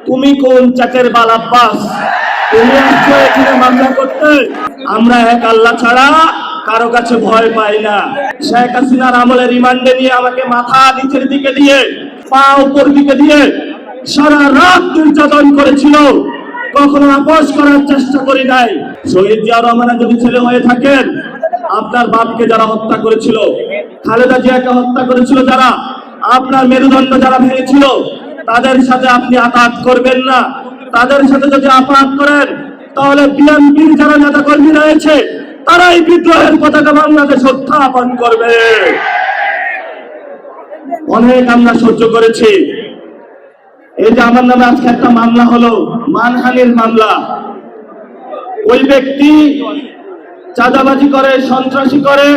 তুমি কোন চাকের বাল আব্বাস? তুমি আসছো এখানে মামলা করতে? আমরা এক আল্লাহ ছাড়া কারো কাছে ভয় পাই না। শেখ হাসিনার আমলে রিমান্ডে নিয়ে আমাকে মাথা নিচের দিকে দিয়ে পা উপর দিকে দিয়ে সারা রাত নির্যাতন করেছিল, কখনো আপোষ করার চেষ্টা করি নাই। শহীদ জিয়া রহমানের যদি ছেলে হয়ে থাকেন, আপনার বাপকে যারা হত্যা করেছিল, খালেদা জিয়াকে হত্যা করেছিল যারা, আপনার মেরুদণ্ড যারা ভেঙেছিল, তাদের সাথে আপনি আঘাত করবেন না। তাদের সাথে যদি আঘাত করেন তাহলে বিএনপির যারা নেতা কর্মী রয়েছে তারাই বিদ্রোহের পতাকা বাংলাদেশে উত্থাপন করবে। অনেক আমরা সহ্য করেছি। এই যে আমার নামে আজকে একটা মামলা হলো, মানহানির মামলা। ওই ব্যক্তি চাঁদাবাজি করে, সন্ত্রাসী করে,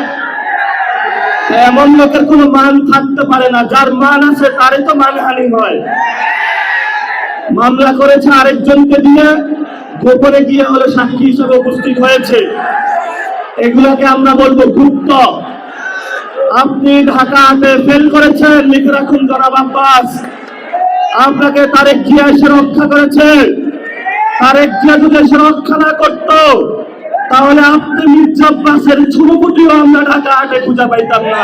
এমন লোকের কোনো মান থাকতে পারে না। যার মান আছে তারই তো মানহানি হয়। মামলা করেছে আরেকজনকে দিয়ে, গোপনে গিয়ে হলো সাক্ষী হিসেবে উপস্থিত হয়েছে। এগুলোকে আমরা বলবো গুপ্ত। আপনি ঢাকা হাটে ফেল করেছেন, লিখে রাখুন জনাব আব্বাস। আপনাকে তারেক জিয়া এসে রক্ষা করেছে। তারেক জিয়া যদি এসে রক্ষা না করত তাহলে আপনি মির্জা আব্বাসের ছুমুকুটিও আমরা ঢাকা হাটে খুঁজে পাইতাম না।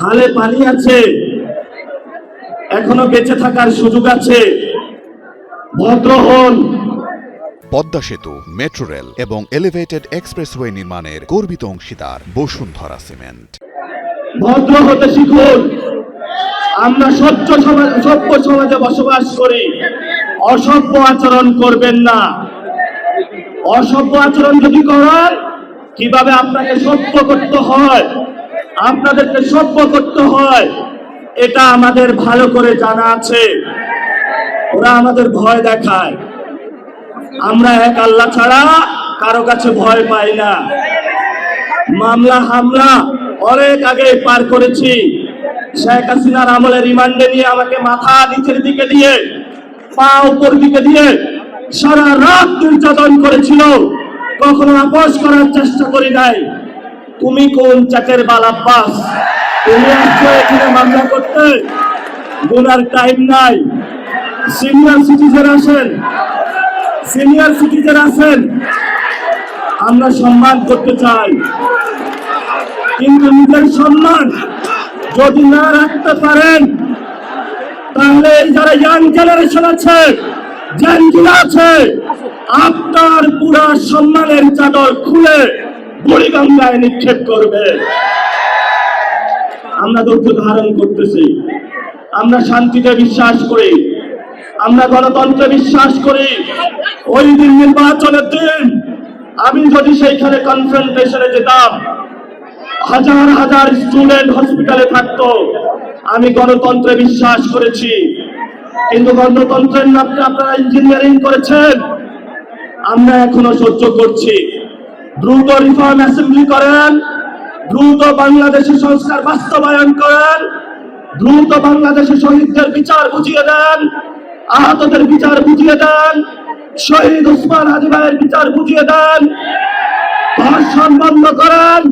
হালে পানি আছে, এখনো বেঁচে থাকার সুযোগ আছে। ভদ্র হন। পদ্মা সেতু, মেট্রো রেল এবং এলিভেটেড এক্সপ্রেসওয়ে নির্মাণের গর্বিত অংশীদার বসুন্ধরা সিমেন্ট। ভদ্র হতে শিখুন। আমরা সভ্য সমাজে বসবাস করি। অসভ্য আচরণ করবেন না। অসভ্য আচরণ যদি করেন, কিভাবে আপনাকে সভ্য করতে হয়, আপনাদেরকে সভ্য করতে হয়, এটা আমাদের ভালো করে জানা আছে। ওরা আমাদের ভয় দেখায়। আমরা এক আল্লাহ ছাড়া কারো কাছে ভয় পাই না। মামলা হামলা অনেক আগে পার করেছি। শেখ হাসিনার আমলে রিমান্ডে নিয়ে আমাকে মাথা নিচের দিকে দিয়ে পা উপর দিকে দিয়ে সারা রাত নির্যাতন করেছিল, কখনো আপোষ করার চেষ্টা করি নাই। তুমি কোন চাকের বাল আব্বাস? তুমি আসছো এখানে মামলা করতে? গুনার টাইম নাই। সিনিয়র সিটিজেন আছেন, সিনিয়র সিটিজেন আছেন, আমরা সম্মান করতে চাই। কিন্তু নিজের সম্মান যদি না রাখতে পারেন তাহলে এই যারা ইয়াং জেনারেশন আছে, জেনজিরা আছে, আপনার পুরা সম্মানের চাদর খুলে বুড়িগঙ্গায় নিক্ষেপ করবে। আমরা ধৈর্য ধারণ করতেছি। আমরা শান্তিতে বিশ্বাস করি, আমরা গণতন্ত্রে বিশ্বাস করি। ওই দিন নির্বাচনের দিন আমি যদি সেইখানে কনফ্রন্টেশনে যেতাম, হাজার হাজার স্টুডেন্ট হসপিটালে থাকতো। আমি গণতন্ত্রে বিশ্বাস করেছি, কিন্তু গণতন্ত্রের নামে আপনারা ইঞ্জিনিয়ারিং করেছেন। আমরা এখনো সহ্য করছি। দ্রুত রিফর্ম অ্যাসেম্বলি করেন, দ্রুত বাংলাদেশের সংস্কার বাস্তবায়ন করেন, দ্রুত বাংলাদেশের শহীদদের বিচার বুঝিয়ে দেন, আহতদের বিচার বুঝিয়ে দেন, শহীদ ওসমান হাদি ভাইয়ের বিচার বুঝিয়ে দেন, ধর্ষণ বন্ধ করেন।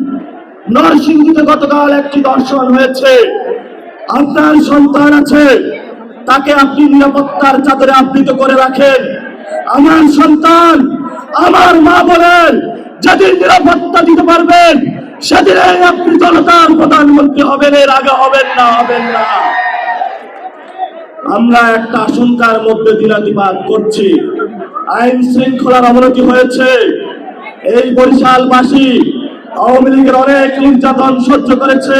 নরসিংদীতে গতকাল একটি ধর্ষণ হয়েছে। আপনার সন্তান আছে, তাকে আপনি নিরাপত্তার চাদরে আবৃত করে রাখেন। আমার সন্তান, আমার মা বলেন, যেদিন নিরাপত্তা দিতে পারবেন সেদিনে আপনি জনতার প্রধানমন্ত্রী হবেন, এর আগে হবেন না, হবেন না। আমরা একটা আশঙ্কার মধ্যে দিনাতিপাত করছি। আইন শৃঙ্খলার অবনতি হয়েছে। এই বরিশালবাসী আওয়ামী লীগের অনেক নির্যাতন সহ্য করেছে।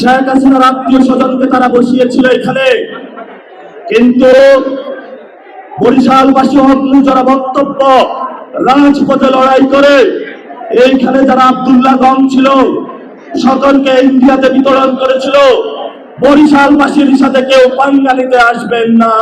শেখ হাসিনার আত্মীয় স্বজনকে তারা বসিয়েছিল এখানে, কিন্তু বরিশালবাসী অগ্নি যারা বক্তব্য রাজপথে লড়াই করে এইখানে যারা আব্দুল্লাহ গং ছিল সকলকে ইন্ডিয়াতে বিতরণ করেছিল। বরিশালবাসীর সাথে কেউ পাঙ্গা নিতে আসবেন না।